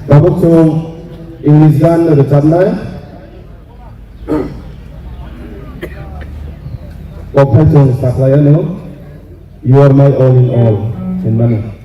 Rwchapmung Inggrisgan Rwchapmung Kwthang Kaitor You are my all in all in money.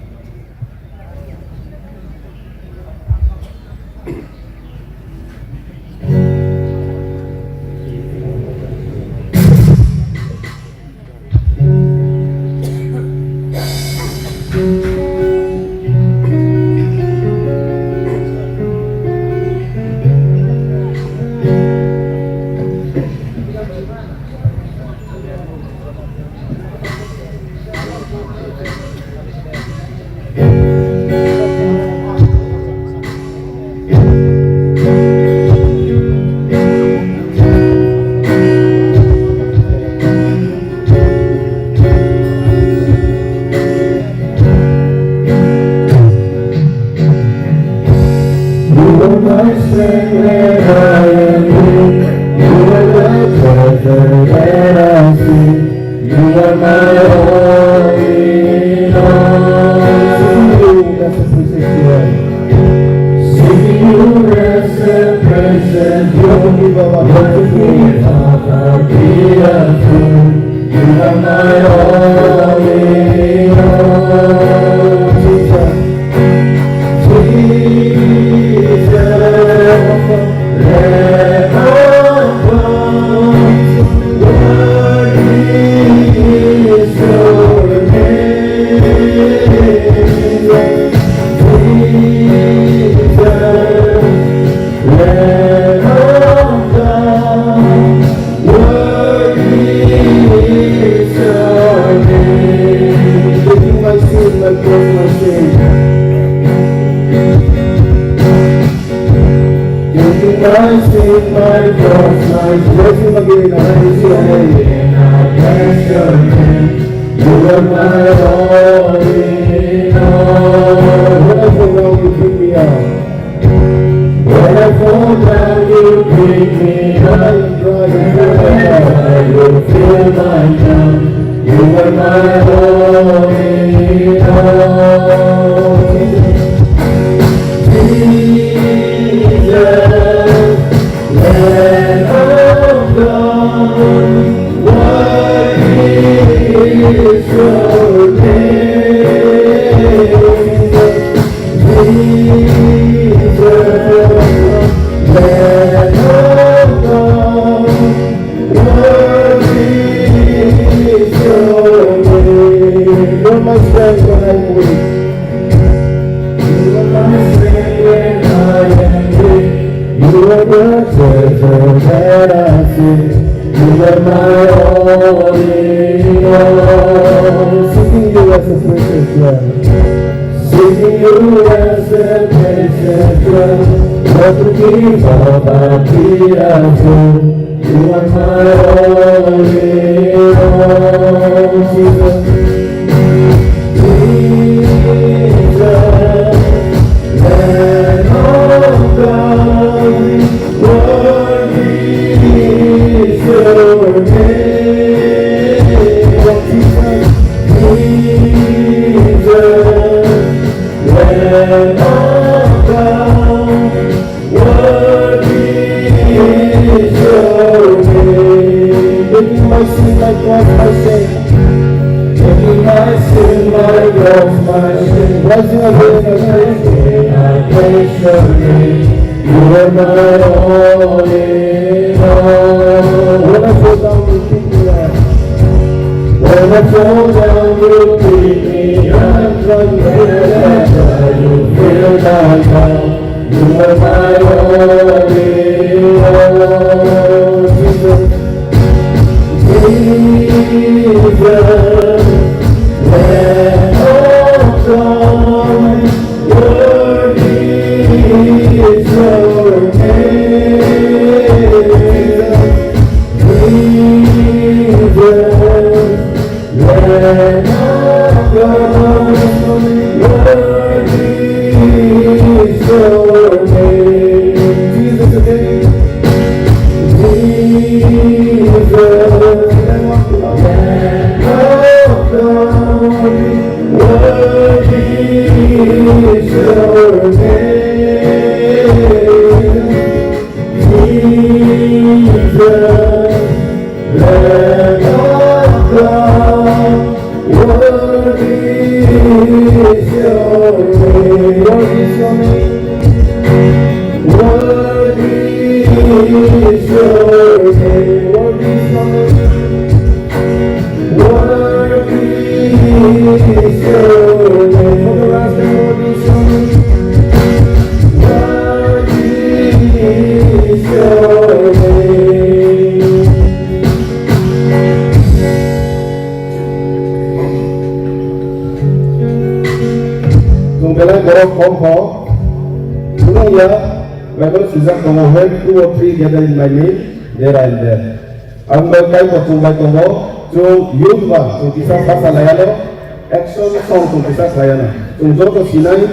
Two or three gather in my name, there I am there. Ang berkait pertumbuhan tongo, jung yudva, jung kisah bahasa layano, action song jung kisah layano, jung joto sinai,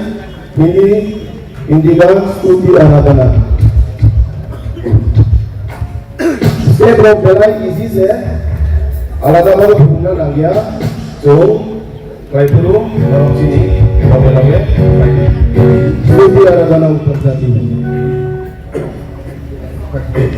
hindi, indigan, stuti aradana. Step of the life easy se, alada baru hubungan lagi ya, jung, Chini, stuti aradana upar jati. Oh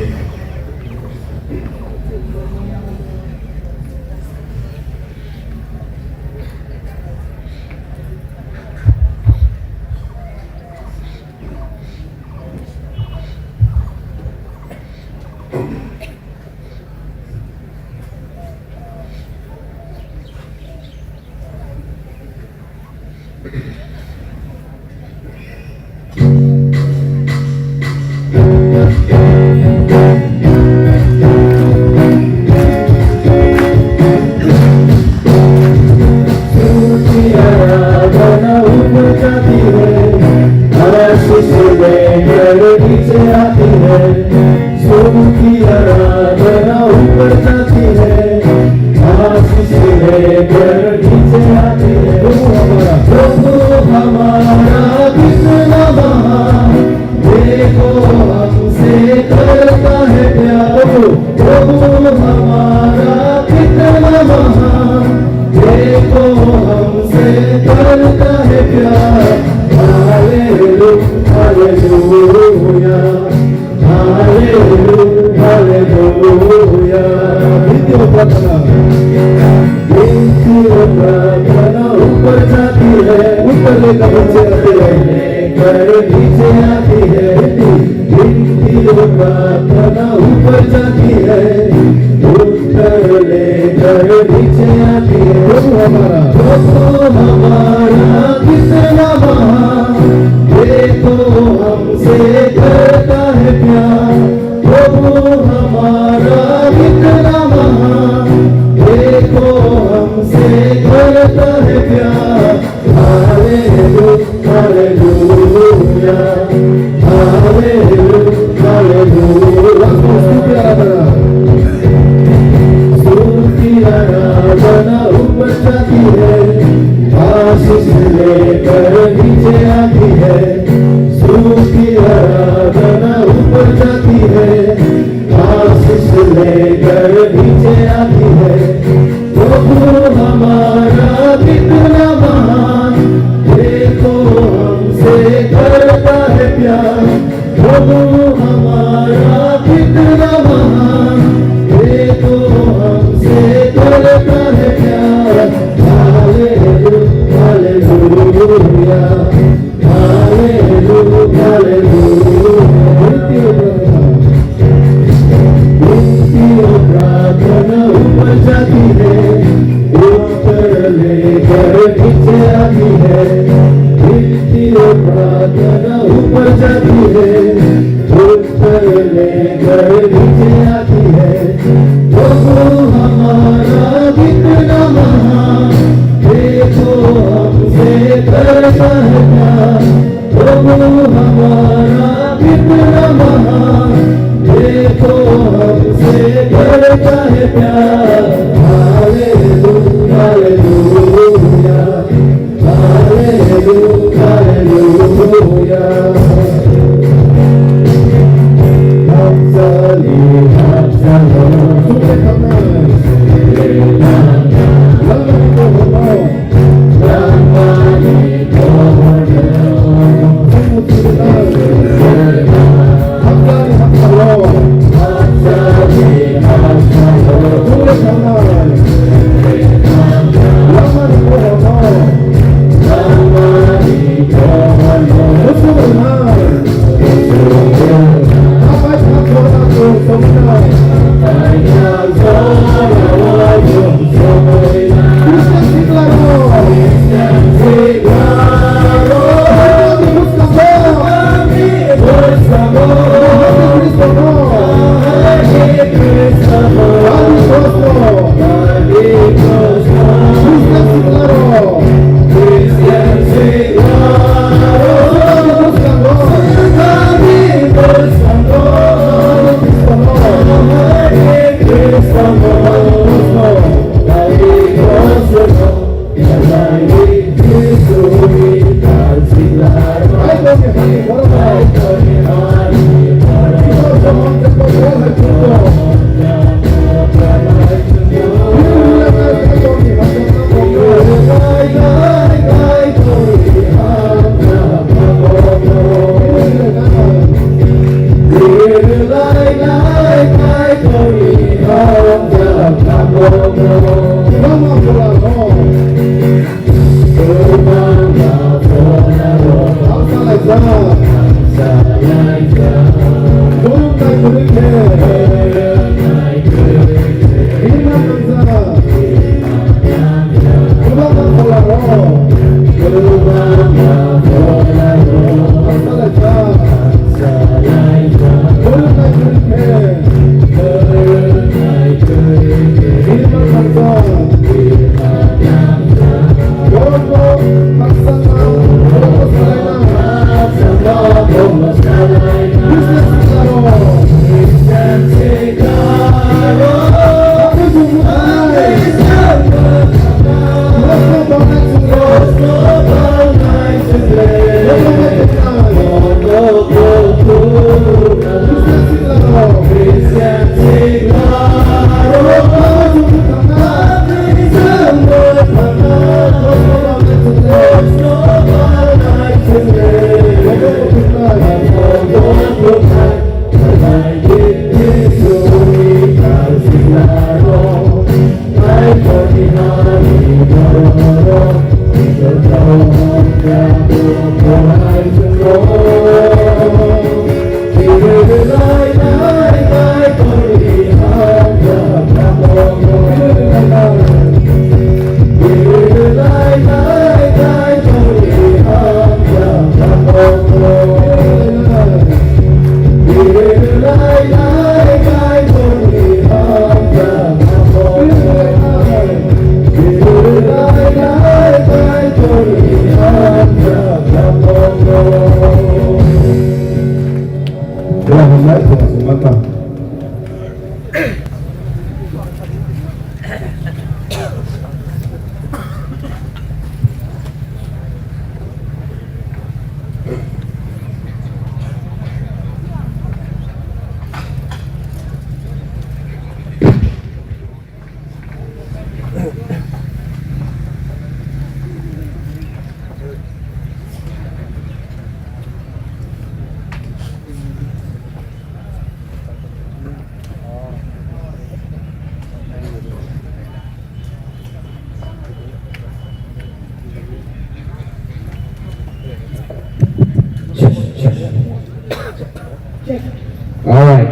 Alright.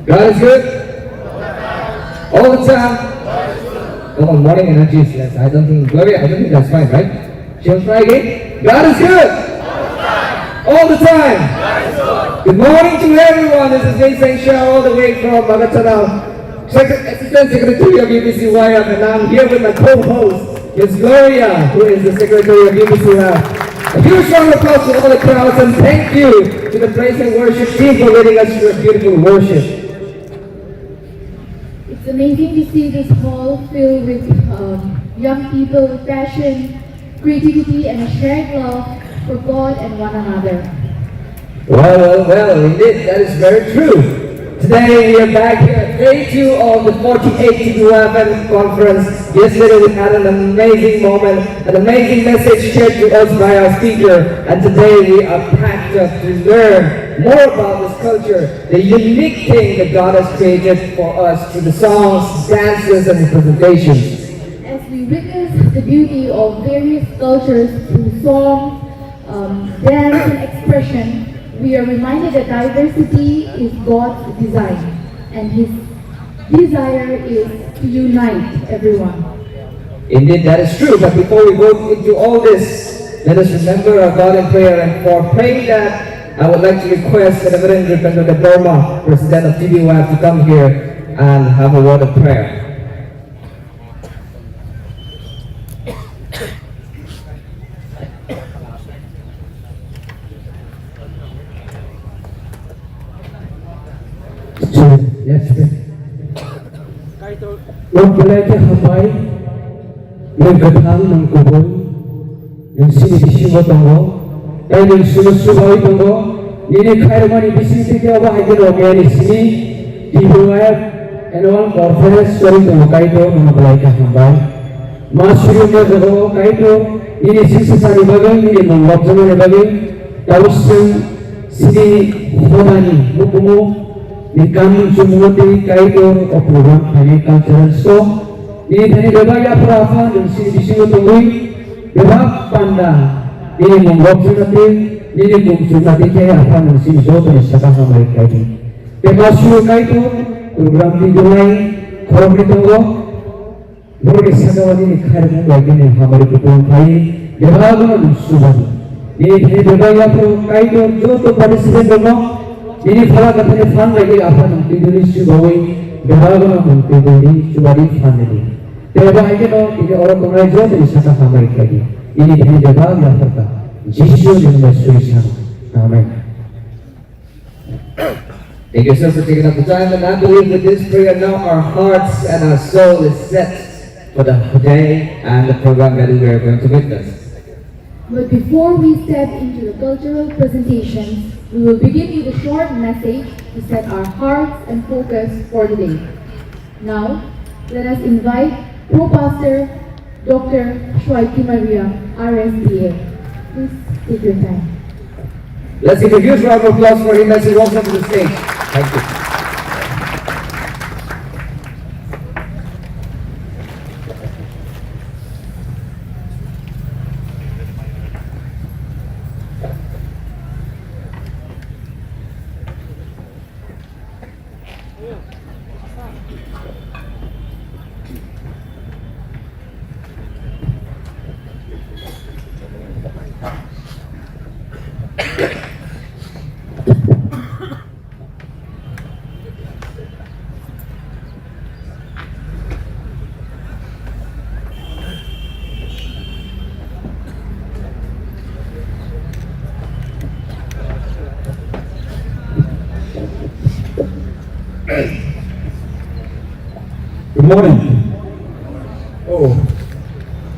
God is good? All the time? Come on, morning energies. Yes, I don't think that's fine, right? Shall we try again? God is good! All the time! Good morning to everyone. This is Vincent Shah, all the way from Magatana, Assistant Secretary of UBCYF, and I'm here with my co-host, Ms. Gloria, who is the Secretary of UBCYF. A huge round of applause to all the crowds, and thank you to the praise and worship team for leading us to a beautiful worship. It's amazing to see this hall filled with young people with passion, creativity, and a shared love for God and one another. Well, indeed, that is very true. Today we are back here at day 2 of the 48th TBYF conference. Yesterday we had an amazing moment, an amazing message shared to us by our speaker, and today we are packed up to learn more about this culture, the unique thing that God has created for us through the songs, dances, and presentations. As we witness the beauty of various cultures through song, dance, and expression, we are reminded that diversity is God's design, and His desire is to unite everyone. Indeed, that is true. But before we go into all this, let us remember our God in prayer. And for praying that, I would like to request the Reverend Kothoma, President of TBYF, to come here and have a word of prayer. Yes, Lord, belai ke hamai, yang Kwthang ng kubul, yang Chini bisingo tongo, yang subaiyung tongo, ini khaiwi bisingtwi bahai ke romiani Chini, TBYF annual conference Kwthang Kaitor belai ke hamai, masuri ne joto Kaitor, ini sisani bagwi, ini Wngkha bagwi, tawusung Chini homani mukumu. Nikam sumuti Kaitor of Rwchapmung Cultural Store. Ini tadi beba yapharo dan Chini bisingo tongui beba panda. Ini mungkha ke apa dan Chini joto ni kaham Kaitor. Beba suru Kaitor program di Julai khorok ni tongo. Borge sagawadi ni khaiwi bagwi ni hamari kupung khai beba gana subadi. Ini tadi beba yapharo Kaitor joto participant tongo. Ini pala katanya fan lagi apa nanti dari Subaiyung beragam nanti dari Subaiyung family. Terima kasih ini orang pengajar dari sana hamai lagi. Ini dari beragam yapharo Jisu dengan Yesus. Amen. Thank you so for taking up the time, and I believe with this prayer now our hearts and our soul is set for the day and the program that we are going to witness. But before we step into the cultural presentations, we will begin with a short message to set our hearts and focus for the day. Now, let us invite Pro-Pastor Dr. Rwchapmung RSPA. Please take your time. Let's give a huge round of applause for him as he walks up to the stage. Thank you. Good morning. Oh,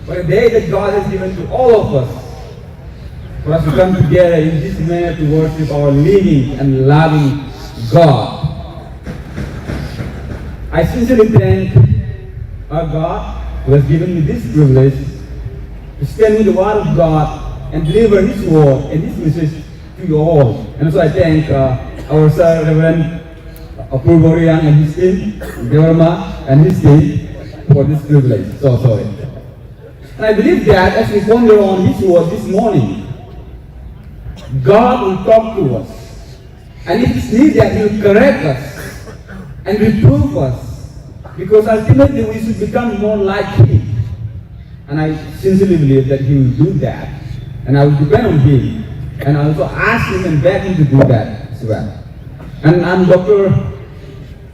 what a day that God has given to all of us for us to come together in this manner to worship our living and loving God. I sincerely thank our God who has given me this privilege to stand with the Word of God and deliver His Word and His message to you all. And also I thank our Sir Reverend Apurvorian and his team, Devarma and his team for this privilege. So sorry. And I believe that as we ponder on His Word this morning, God will talk to us. And if it's needed, He will correct us and reprove us. Because ultimately we should become more like Him. And I sincerely believe that He will do that. And I will depend on Him. And I also ask Him and beg Him to do that as well. And I'm Dr.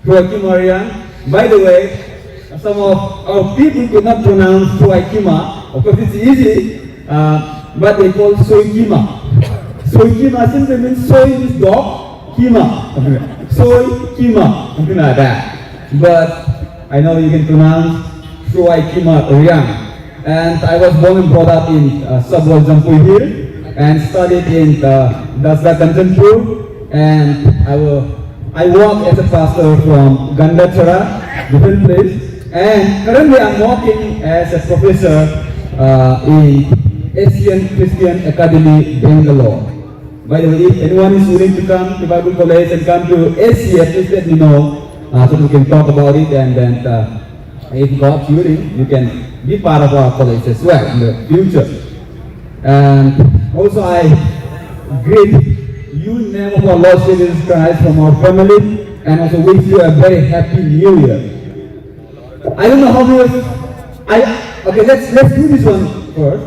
Rwchapmung. By the way, some of our people could not pronounce Rwchapmung. Of course, it's easy, but they call Soykima. Soykima simply means soy is dog, kima. Soy kima, something like that. But I know you can pronounce Rwchapmung. And I was born and brought up in Rwchapmung here and studied in Dasda Kansanpur. And I work as a pastor from Gandachara, different place. And currently I'm working as a professor in Asian Christian Academy, Bangalore. By the way, if anyone is willing to come to Bible College and come to Asia, please let me know so we can talk about it. And then if God's willing, you can be part of our college as well in the future. And also I greet you in the name of our Lord Jesus Christ from our family, and also wish you a very happy New Year. I don't know how many of you, okay, let's do this one first.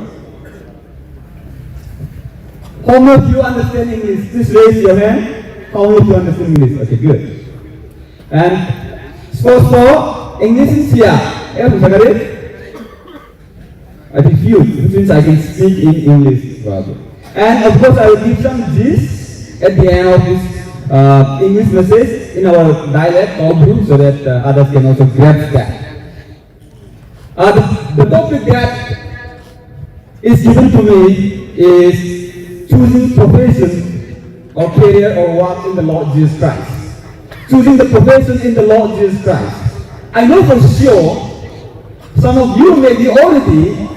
How many of you understand English? Please raise your hand. How many of you understand English? Okay, good. And suppose for English in here, I think few, which means I can speak in English rather. And of course I will give some gist at the end of this English message in our dialect or group so that others can also grasp that. The topic that is given to me is choosing profession or career or work in the Lord Jesus Christ. Choosing the profession in the Lord Jesus Christ. I know for sure some of you may be already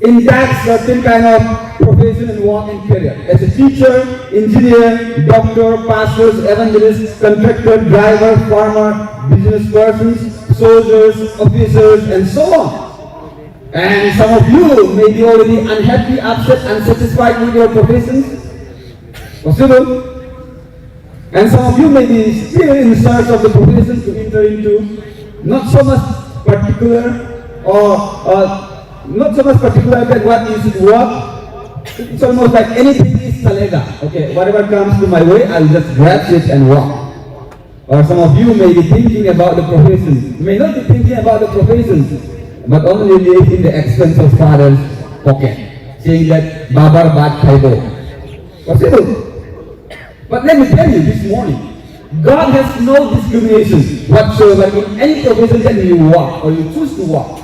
in that certain kind of profession and work and career. As a teacher, engineer, doctor, pastors, evangelists, contractor, driver, farmer, business persons, soldiers, officers, and so on. And some of you may be already unhappy, upset, unsatisfied with your professions. Possible. And some of you may be still in search of the profession to enter into. Not so much particular or not so much particular about what you should work. It's almost like anything is talega. Okay, whatever comes to my way, I'll just grab it and walk. Or some of you may be thinking about the profession. You may not be thinking about the professions, but only live in the expense of father's pocket, saying that Babar Bad Khaibo. Possible. But let me tell you this morning, God has no discrimination whatsoever in any profession that you work or you choose to work.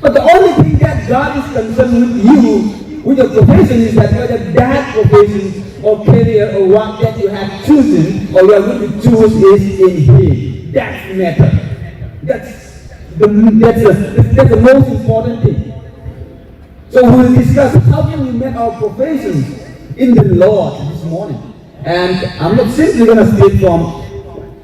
But the only thing that God is concerned with you, with your profession, is that whether that profession or career or work that you have chosen or you are going to choose is in Him. That's the matter. That's the most important thing. So we will discuss how can we make our professions in the Lord this morning. And I'm not simply going to speak from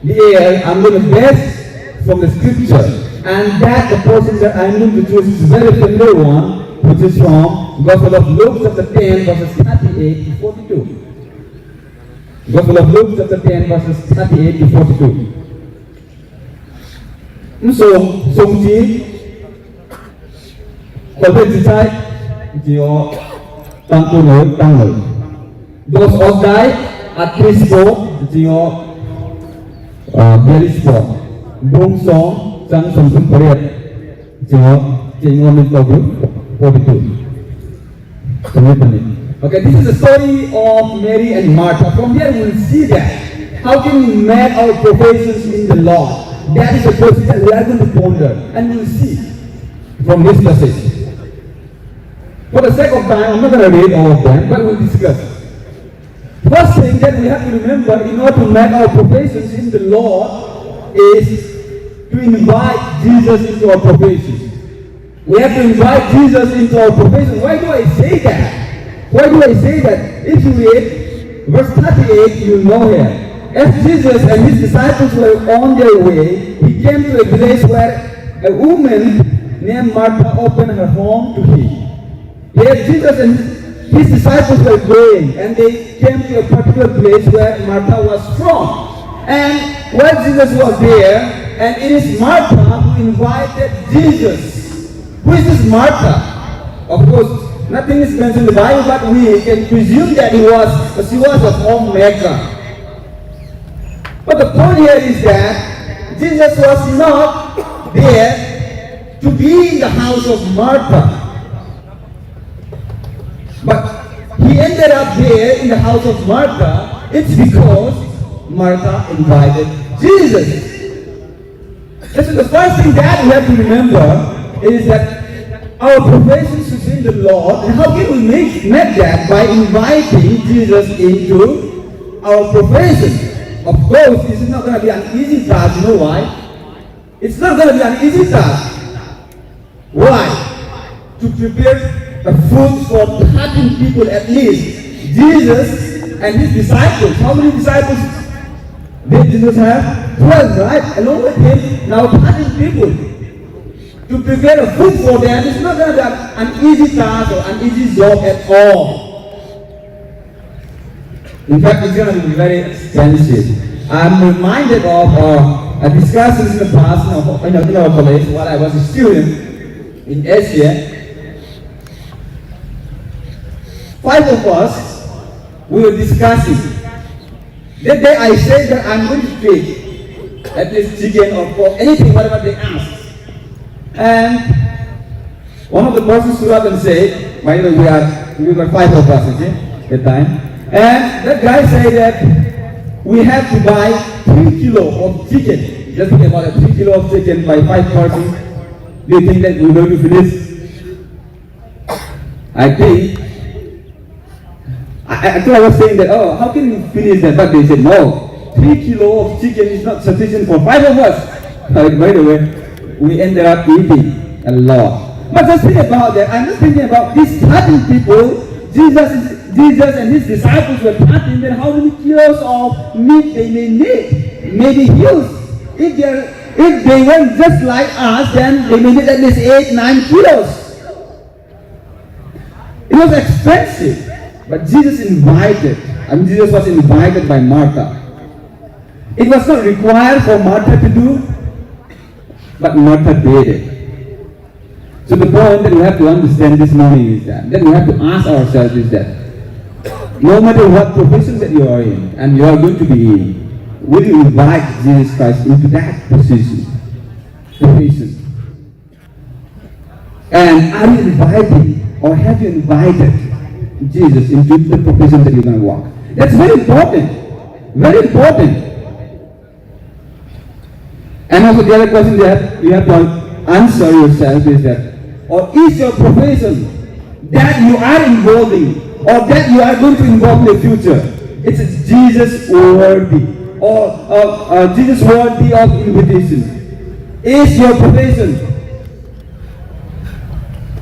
the air, I'm going to base from the scripture. And that the portion that I'm going to choose is a very familiar one, which is from Gospel of Luke chapter 10, verses 38 to 42. Gospel of Luke chapter 10 verses 38 to 42. Sung chi Khởi viên trái Diyo tăng tu nổi tăng nổi. Those of die at khristo Diyo Berispo Bung song Sang song sung period Diyo Jingon min togu 42. Okay, this is the story of Mary and Martha. From here we will see that how can we make our professions in the Lord. That is the question that we are going to ponder, and we will see from this passage. For the sake of time, I'm not going to read all of them, but we'll discuss. First thing that we have to remember in order to make our professions in the Lord is to invite Jesus into our professions. We have to invite Jesus into our professions. Why do I say that? Why do I say that? If you read verse 38, you know here. As Jesus and his disciples were on their way, he came to a place where a woman named Martha opened her home to him. Here Jesus and his disciples were going, and they came to a particular place where Martha was from. And while Jesus was there, and it is Martha who invited Jesus. Who is this Martha? Of course, nothing is mentioned in the Bible, but we can presume that she was a homemaker. But the point here is that Jesus was not there to be in the house of Martha. But he ended up there in the house of Martha. It's because Martha invited Jesus. So the first thing that we have to remember is that our profession should be in the Lord. And how can we make that? By inviting Jesus into our profession. Of course, this is not going to be an easy task. You know why? It's not going to be an easy task. Why? To prepare the food for 13 people at least. Jesus and his disciples. How many disciples did Jesus have? 12, right? Along with him, now 13 people. To prepare a food for them is not going to be an easy task or an easy job at all. In fact, it's going to be very expensive. I'm reminded of discussions in the past in our college while I was a student in Asia. 5 of us, we were discussing. That day I said that I'm going to take at least chicken or pork, anything, whatever they ask. And one of the persons stood up and said, by the way, we were 5 of us, okay, at the time. And that guy said that we have to buy 3 kilos of chicken. Just think about it, 3 kilos of chicken by 5 persons. Do you think that we're going to finish? I think. I was saying that, oh, how can we finish that? But they said, no, 3 kilos of chicken is not sufficient for 5 of us. By the way, we ended up eating a lot. But just think about that. I'm just thinking about these 13 people. Jesus and his disciples were 13. Then how many kilos of meat they may need? Maybe huge. If they weren't just like us, then they may need at least 8-9 kilos. It was expensive. But Jesus was invited by Martha. It was not required for Martha to do, but Martha did it. So the point that we have to understand this morning is that we have to ask ourselves is that no matter what profession that you are in and you are going to be in, will you invite Jesus Christ into that profession? And are you inviting or have you invited Jesus into the profession that you're going to walk? That's very important. Very important. And also the other question that you have to answer yourself is that, or is your profession that you are involving or that you are going to involve in the future, it's Jesus worthy or Jesus worthy of invitation? Is your profession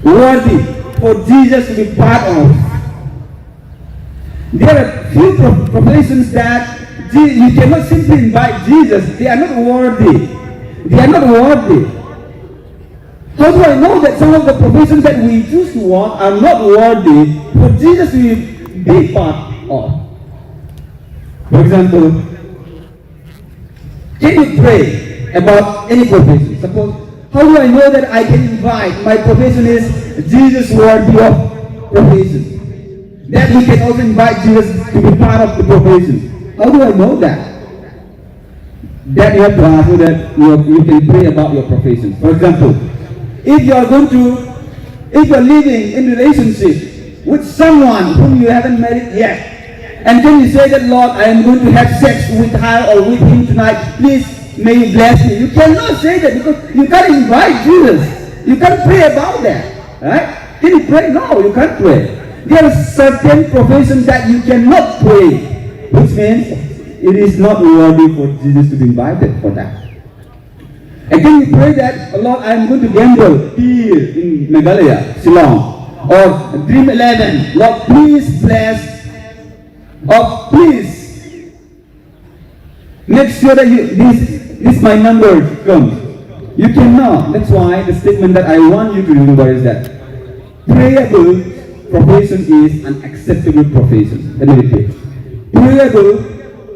worthy for Jesus to be part of? There are few professions that you cannot simply invite Jesus. They are not worthy. They are not worthy. How do I know that some of the professions that we choose to want are not worthy for Jesus to be part of? For example, can you pray about any profession? Suppose, how do I know that I can invite, my profession is Jesus worthy of profession? That we can also invite Jesus to be part of the profession. How do I know that? That you have to ask so that you can pray about your profession. For example, if you are living in relationship with someone whom you haven't married yet, and then you say that, Lord, I am going to have sex with her or with him tonight, please may you bless me. You cannot say that because you can't invite Jesus. You can't pray about that. Right? Can you pray? No, you can't pray. There are certain professions that you cannot pray, which means it is not worthy for Jesus to be invited for that. And can you pray that, Lord, I am going to gamble here in Meghalaya, Shillong, or Dream 11, Lord, please bless, or please make sure that this my number comes. You cannot. That's why the statement that I want you to remember is that prayable profession is an acceptable profession. Let me repeat. Prayable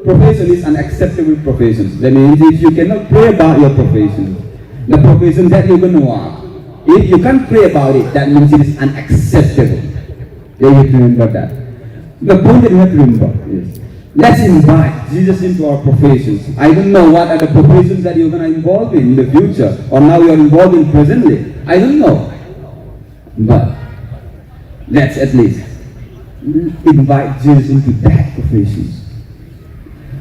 profession is an acceptable profession. That means if you cannot pray about your profession, the profession that you're going to walk, if you can't pray about it, that means it is unacceptable. You have to remember that. The point that you have to remember is, let's invite Jesus into our professions. I don't know what are the professions that you're going to involve in the future, or now you're involved in presently. I don't know. But let's at least invite Jesus into that professions.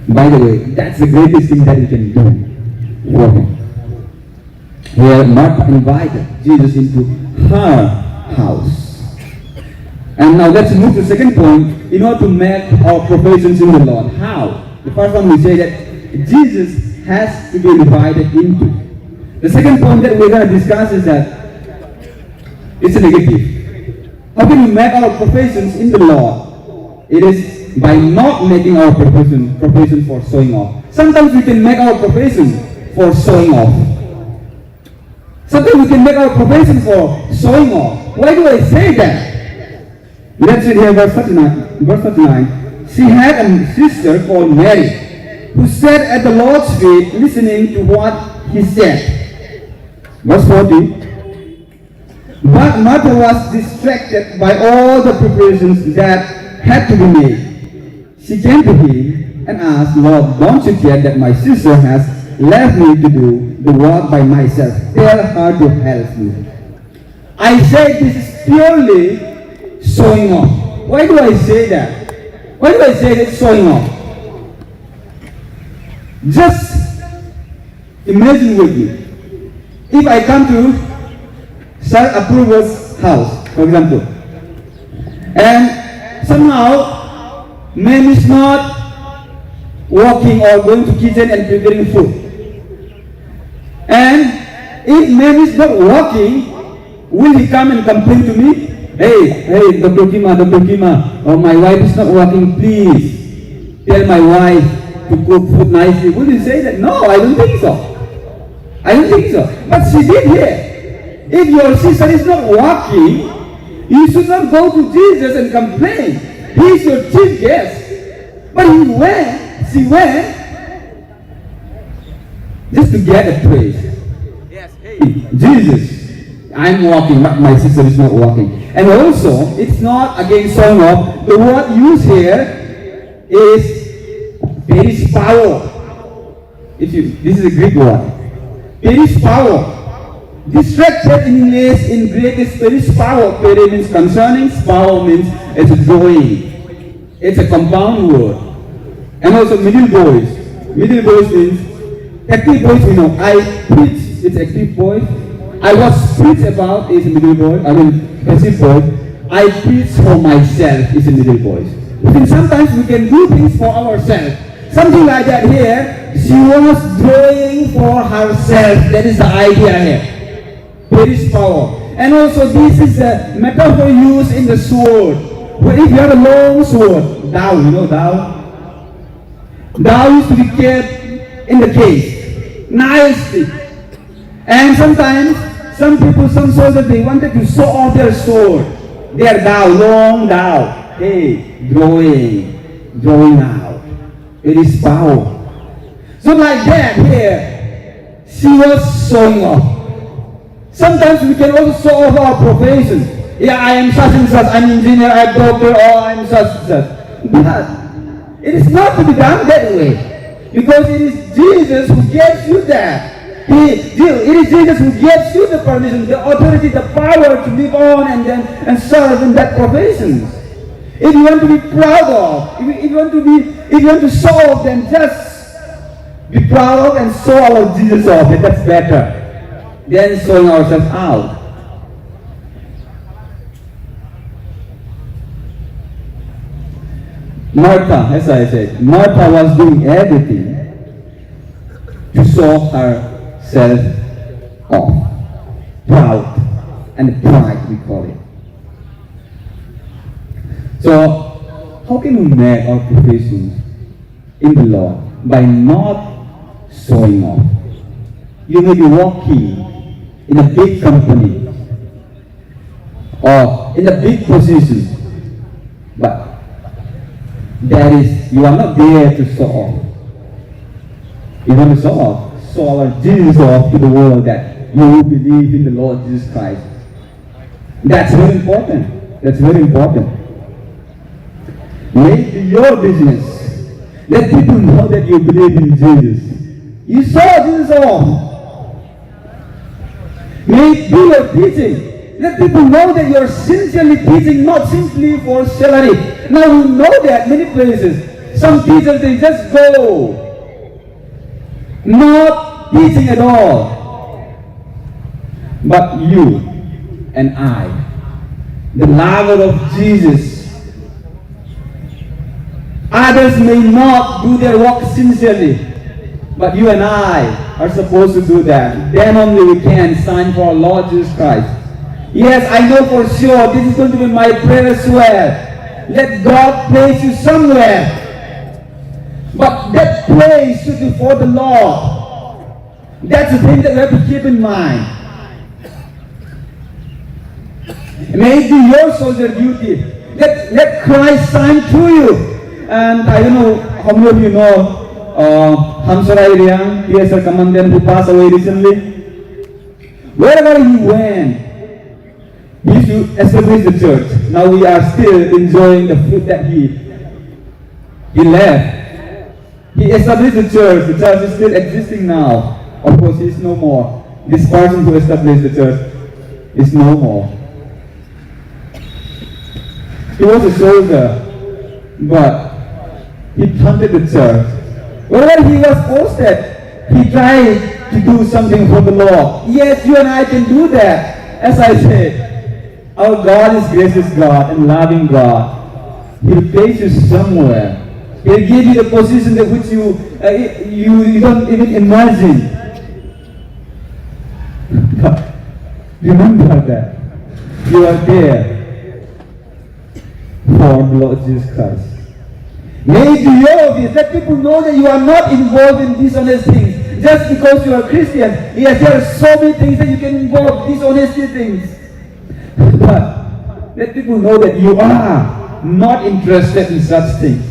By the way, that's the greatest thing that you can do for him. Here, Martha invited Jesus into her house. And now let's move to the second point, in order to make our professions in the Lord. How? The first one we say that Jesus has to be invited into. The second point that we're going to discuss is that it's a negative. How can we make our professions in the Lord? It is by not making our profession for showing off. Sometimes we can make our profession for showing off. Sometimes we can make our profession for showing off. Why do I say that? Let's read here verse 39. She had a sister called Mary, who sat at the Lord's feet listening to what he said. Verse 40. But Martha was distracted by all the preparations that had to be made. She came to him and asked, Lord, don't you care that my sister has left me to do the work by myself? Tell her to help me. I say this is purely showing off. Why do I say that? Why do I say that showing off? Just imagine with me. If I come to Sir Approval's house, for example, and somehow man is not walking or going to kitchen and preparing food. And if man is not walking, will he come and complain to me? Hey, Dr. Kima, oh, my wife is not working, please tell my wife to cook food nicely. Would you say that? No, I don't think so. I don't think so. But she did here. If your sister is not working, you should not go to Jesus and complain. He is your chief guest. But she went, just to get a praise. Yes, hey, Jesus, I'm walking, but my sister is not walking. And also, it's not again showing off. The word used here is perispawo. This is a Greek word. Perispawo. Distracted in English, in Greek is perispawo. Peri means concerning, spawo means it's a drawing. It's a compound word. And also middle voice. Middle voice means active voice, you know. I preach, it's active voice. I was preached about is a middle voice, passive voice. I preach for myself is a middle voice. Because sometimes we can do things for ourselves. Something like that here, she was drawing for herself. That is the idea here. There is power. And also this is a metaphor used in the sword. Where if you have a long sword, dao, you know dao? Dao used to be kept in the case. Nicely. And sometimes, some people, some soldiers, they wanted to show off their sword. Their dao, long dao. Hey, drawing out. It is power. So like that here, she was showing off. Sometimes we can also show off our profession. Yeah, I am such and such, I'm an engineer, I'm a doctor, or I'm such and such. But it is not to be done that way. Because it is Jesus who gives you that. It is Jesus who gives you the permission, the authority, the power to live on and serve in that profession. If you want to be proud of, if you want to show off, then just be proud of and show our Jesus off. And that's better than showing ourselves out. Martha, as I said, Martha was doing everything to show herself off. Proud and pride, we call it. So, how can we make our professions in the Lord? By not showing off. You may be working in a big company or in a big position, but you are not there to show off. You want to show off, show our Jesus off to the world that you believe in the Lord Jesus Christ. That's very important. That's very important. Make your business. Let people know that you believe in Jesus. You saw Jesus off. Make your teaching. Let people know that you are sincerely teaching, not simply for salary. Now we know that many places, some teachers, they just go, not teaching at all. But you and I, the lover of Jesus, others may not do their work sincerely, but you and I are supposed to do that. Then only we can sign for our Lord Jesus Christ. Yes, I know for sure this is going to be my prayer as well. Let God place you somewhere. But that place should be for the Lord. That's the thing that we have to keep in mind. May it be your soldier duty. Let Christ shine through you. And I don't know how many of you know Hamjakma, PSR commandant who passed away recently. Wherever he went, he used to establish the church. Now we are still enjoying the fruit that he left. He established the church. The church is still existing now. Of course, he is no more. This person who established the church is no more. He was a soldier, but he planted the church. Wherever he was posted, he tried to do something for the Lord. Yes, you and I can do that. As I said, our God is gracious God and loving God. He'll place you somewhere. He'll give you the position that which you don't even imagine. But remember that you are there for the Lord Jesus Christ. May it be your obvious. Let people know that you are not involved in dishonest things. Just because you are Christian, yes, there are so many things that you can involve dishonesty things. But let people know that you are not interested in such things.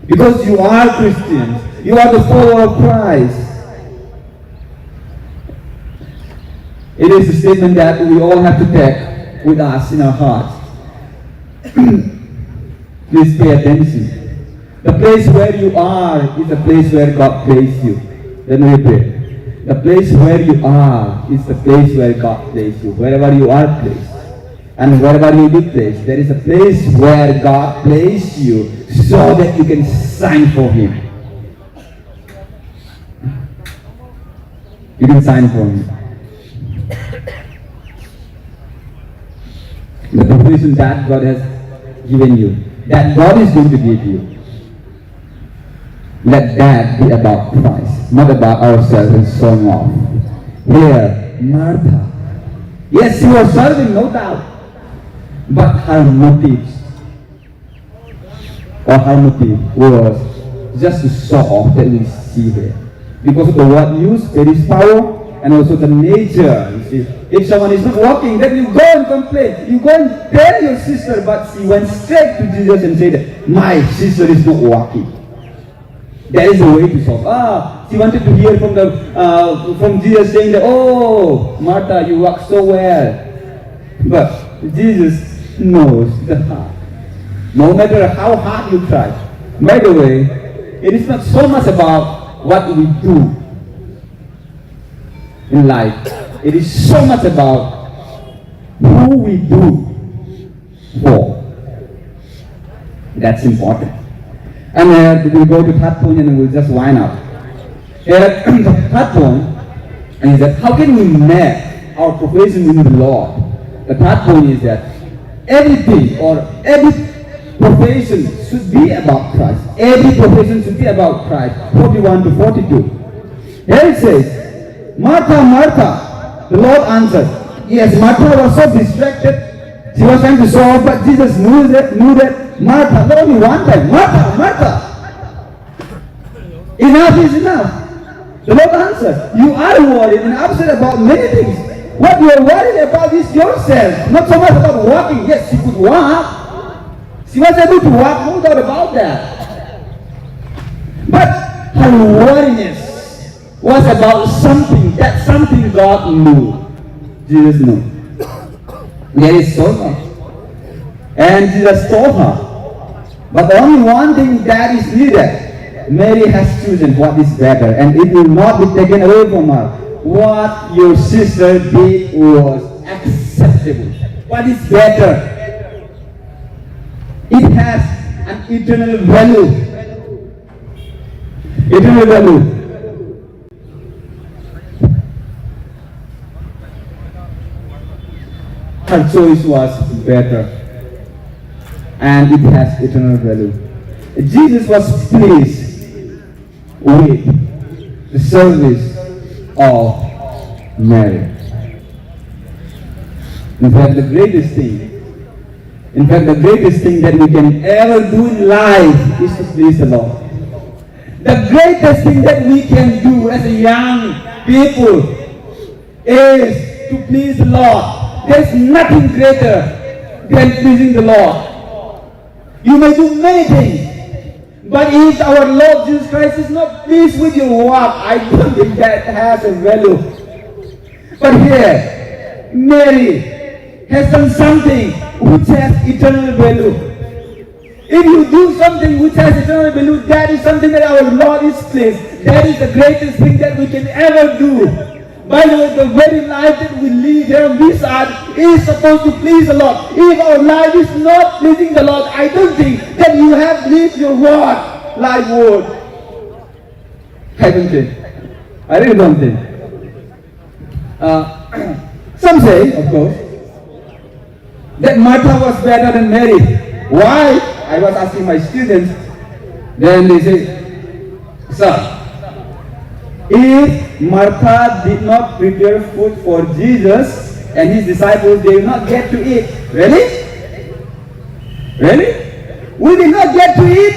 Because you are Christians. You are the follower of Christ. It is a statement that we all have to take with us in our hearts. Please pay attention. The place where you are is the place where God placed you. Let me repeat. The place where you are is the place where God placed you. Wherever you are placed. And wherever you be placed, there is a place where God placed you so that you can sign for Him. You can sign for Him. The provision that God has given you, that God is going to give you. Let that be about Christ, not about ourselves and showing off. Here, Martha. Yes, she was serving, no doubt. But her motive was just to show off that we see here. Because of the word used, there is power, and also the nature. You see, if someone is not walking, then you go and complain. You go and tell your sister, but she went straight to Jesus and said, my sister is not walking. That is the way to solve. She wanted to hear from Jesus saying that, oh, Martha, you walk so well. But Jesus knows the heart. No matter how hard you try. By the way, it is not so much about what we do in life. It is so much about who we do for. That's important. And we'll go to third point and we'll just wind up. The third point is that how can we make our profession in the Lord? The third point is that everything or every profession should be about Christ. Every profession should be about Christ. 41 to 42. Here it says, Martha, Martha, the Lord answered. Yes, Martha was so distracted. She was trying to solve, but Jesus knew that Martha, not only one time, Martha, Martha. Enough is enough. The Lord answered, you are worried and upset about many things. What you are worried about is yourself, not so much about walking. Yes, she could walk. She was able to walk, no doubt about that. But her worriness was about something, that something God knew. Jesus knew. There is so much. And Jesus told her. But only one thing that is needed. Mary has chosen what is better, and it will not be taken away from her. What your sister did was acceptable. What is better? It has an eternal value. Eternal value. Her choice was better. And it has eternal value. Jesus was pleased with the service of Mary. In fact, the greatest thing that we can ever do in life is to please the Lord. The greatest thing that we can do as a young people is to please the Lord. There is nothing greater than pleasing the Lord. You may do many things, but if our Lord Jesus Christ is not pleased with your work, I don't think that has a value. But here, Mary has done something which has eternal value. If you do something which has eternal value, that is something that our Lord is pleased. That is the greatest thing that we can ever do. By the way, the very life that we live here on this earth is supposed to please the Lord. If our life is not pleasing the Lord, I don't think that you have lived your word like word. I don't think. I really don't think. Some say, of course, that Martha was better than Mary. Why? I was asking my students. Then they say, sir, if Martha did not prepare food for Jesus and his disciples, they will not get to eat. Really? Really? We did not get to eat?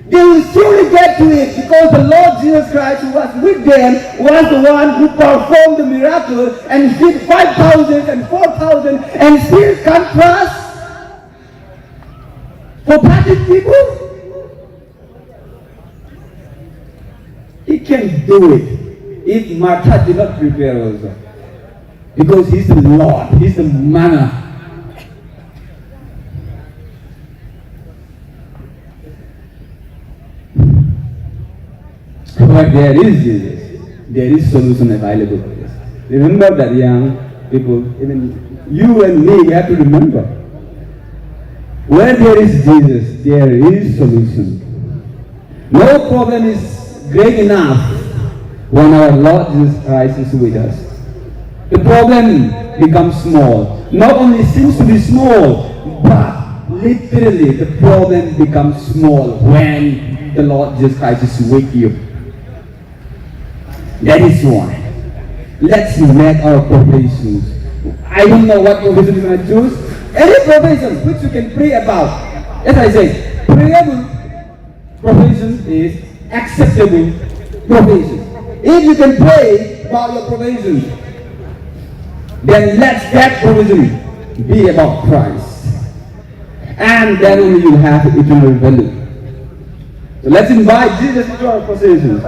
They will surely get to it, because the Lord Jesus Christ, who was with them, was the one who performed the miracle and fed 5,000 and 4,000 and still can't trust for 30 people. He can do it if Martha did not prepare also, because he's the Lord, he's the manna. But there is Jesus. There is solution available for this. Remember that, young people, even you and me, we have to remember. Where there is Jesus, there is solution. No problem is great enough when our Lord Jesus Christ is with us. The problem becomes small. Not only seems to be small, but literally the problem becomes small when the Lord Jesus Christ is with you. That is why. Let's make our professions. I don't know what profession you're going to choose. Any profession which you can pray about. As I say, prayable profession is acceptable profession. If you can pray about your profession, then let that profession be about Christ. And then only you have eternal value. So let's invite Jesus into our profession.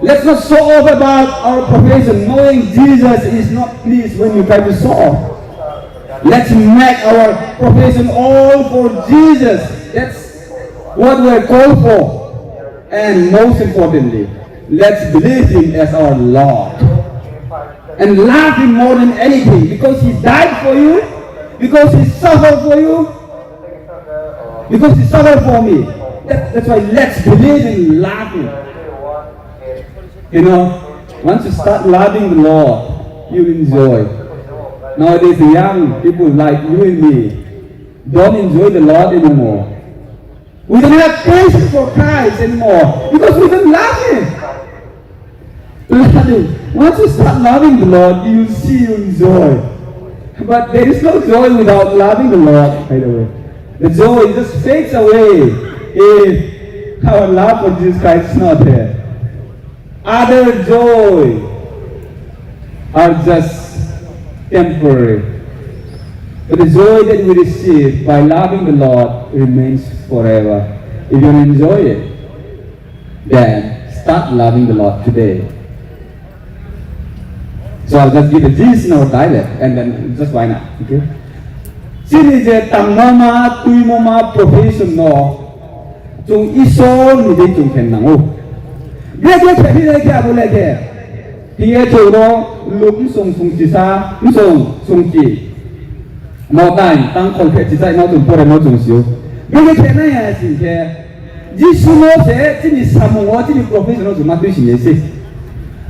Let's not show off about our profession, knowing Jesus is not pleased when you try to show off. Let's make our profession all for Jesus. That's what we're called for. And most importantly, let's believe Him as our Lord. And love Him more than anything, because He died for you, because He suffered for you, because He suffered for me. That's why let's believe and love Him. You know, once you start loving the Lord, you enjoy. Nowadays, the young people like you and me don't enjoy the Lord anymore. We don't have patience for Christ anymore because we don't love Him. Once you start loving the Lord, you see you enjoy. But there is no joy without loving the Lord, by the way. The joy just fades away if our love for Jesus Christ is not there. Other joy are just temporary. But the joy that we receive by loving the Lord remains forever. If you want to enjoy it, then start loving the Lord today. So I'll just give a gist in our dialect and then just why not, okay? Chini je tangmama tuimoma profession no chung isol ni de chung ken nango. Gege ke ni ke abule ke. Tie choro lum sung jisa sung ji. Mo dai tang khol ke jisa no chung pore no chung siu. Gege ke na ya sin ke. Jisu no se chini samung o chini profession no chung ma tu sin ye se.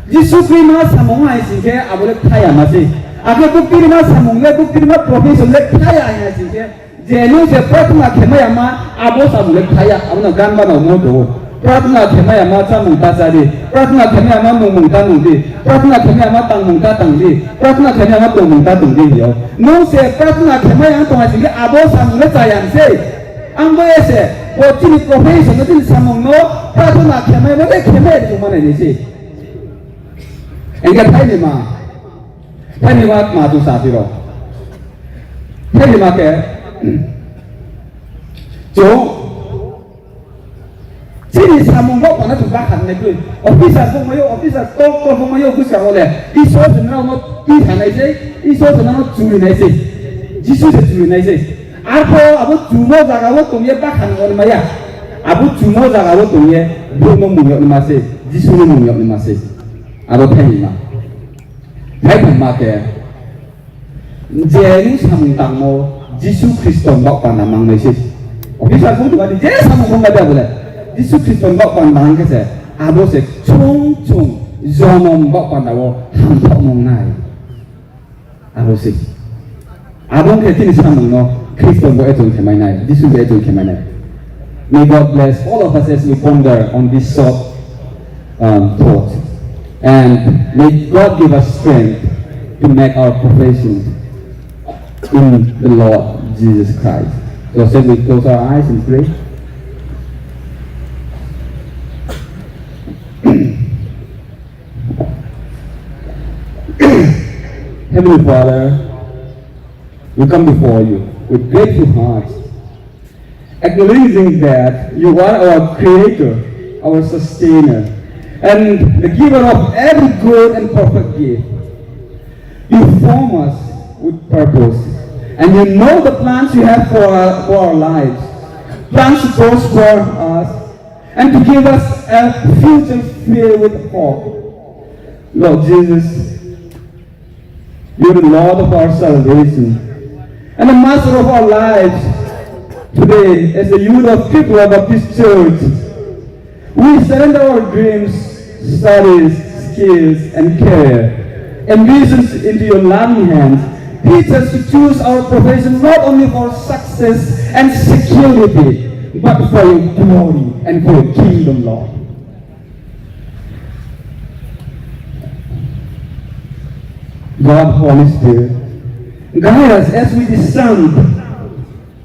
Jisu Christ ma samung ai sin ke abule thaya ma se. Agar bukti ma samung le bukti ma profession le thaya ai sin ke. Jenu se pratna khema ma abo samung le thaya abuna gan ba no mo do. Pratna khema ma samung ta sa di. Pratna khema ma mung ta nung di. Pratna khema ma tang mung ta tang di. Pratna khema ma tong mung ta tong di yo. No se pratna khema yang tong ai sin ke abo samung le sayang se. Ang ba se bo chini profession no chini samung no pratna khema ma le khema de ma ne se. Engkau thay ni ma, thay ni ma tu sa piro, thay ni ma ke, jo, sini samung bok mana tu bahkan ni tu, officer pun tok pun mayo kus kau le, iso jenama mo pihan ni se, iso jenama curi ni se, Jisu se curi ni se, abu jumo jaga wo tu ye bahkan orang maya, abu jumo jaga wo tu ye buinobo mungyok ni mase, Jisu ni mungyok ni mase. Ado thay ma, thay ma ke, jenu samung tangmo Jisu khristo bak panamang ni se. Officer pun tu ada jenu samung bak ada boleh. Jisu khristo bak panamang ke se, ado se chung zonom bak panawo hamjakma nai. Ado se, ado ke tini samung no khristo bak etong kemai nai, Jisu bak etong kemai nai. May God bless all of us as we ponder on this short thought. And may God give us strength to make our profession in the Lord Jesus Christ. So shall we close our eyes and pray? Heavenly Father, we come before you with grateful hearts, acknowledging that you are our Creator, our Sustainer, and the giver of every good and perfect gift. You form us with purpose, and you know the plans you have for our lives. Plans to prosper us and to give us a future filled with hope. Lord Jesus, you're the Lord of our salvation and the Master of our lives. Today, as the youth of people of this church, we surrender our dreams, studies, skills, and career, ambitions into your loving hands. Teach us to choose our profession not only for success and security, but for your glory and for your kingdom, Lord. God, Holy Spirit, guide us as we discern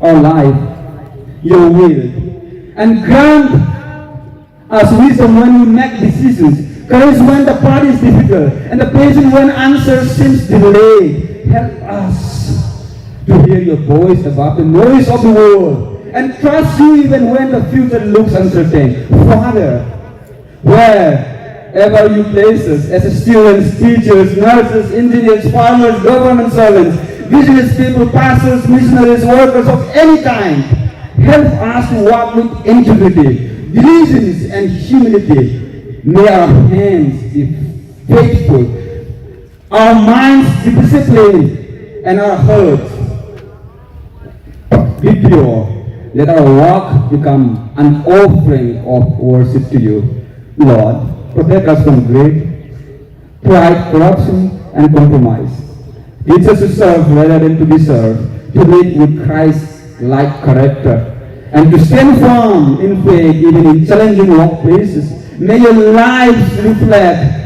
our life, your will, and grant us wisdom when we make decisions, courage when the path is difficult, and the patience when answer seems delayed. Help us to hear your voice above the noise of the world, and trust you even when the future looks uncertain. Father, wherever you place us as students, teachers, nurses, engineers, farmers, government servants, business people, pastors, missionaries, workers of any kind, help us to walk with integrity, diligence, and humility. May our hands be faithful, our minds be disciplined, and our hearts be pure. Let our walk become an offering of worship to you. Lord, protect us from greed, pride, corruption, and compromise. Teach us to serve rather than to be served, to live with Christ-like character, and to stand firm in faith even in challenging workplaces. May your lives reflect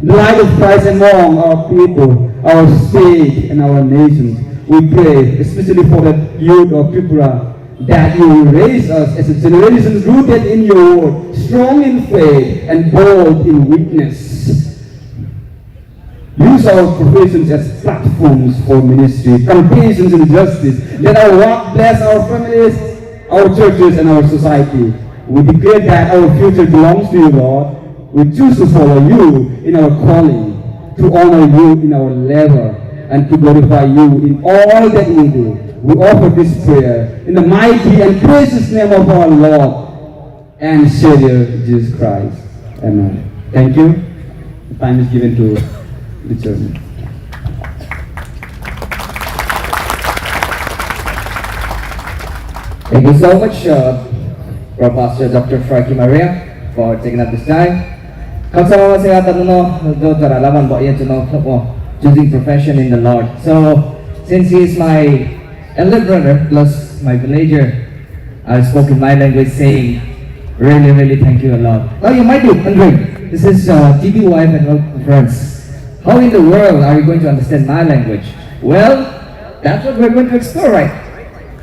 the light of Christ among our people, our state, and our nations. We pray, especially for the youth of Tripura, that you will raise us as a generation rooted in your word, strong in faith and bold in witness. Use our professions as platforms for ministry, compassion and justice. Let our work bless our families, our churches, and our society. We declare that our future belongs to you, Lord. We choose to follow you in our calling, to honor you in our labor, and to glorify you in all that we do. We offer this prayer in the mighty and precious name of our Lord and Savior, Jesus Christ. Amen. Thank you. The time is given to the church. Thank you so much, our Pastor Dr. Frankie Maria, for taking up this time. Kothoma saya tanuno Dr. Alaman bo yan choosing profession in the Lord. So, since he is my elder brother plus my villager, I spoke in my language saying, really thank you a lot. Now you might be wondering, this is TBYF annual conference. How in the world are you going to understand my language? Well, that's what we're going to explore, right?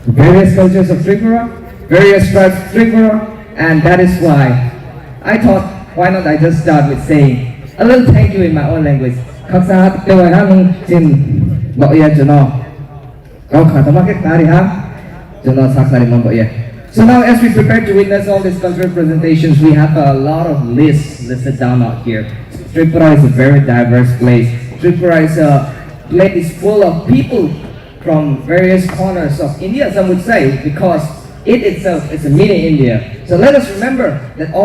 Various cultures of Tripura, various tribes of Tripura, and that is why I thought, why not I just start with saying a little thank you in my own language. Rwchapmung Mwsamung. So now as we prepare to witness all these cultural presentations, we have a lot of lists listed down out here. Tripura is a very diverse place. Tripura is a place full of people from various corners of India, some would say, because it itself is a mini India. So let us remember that all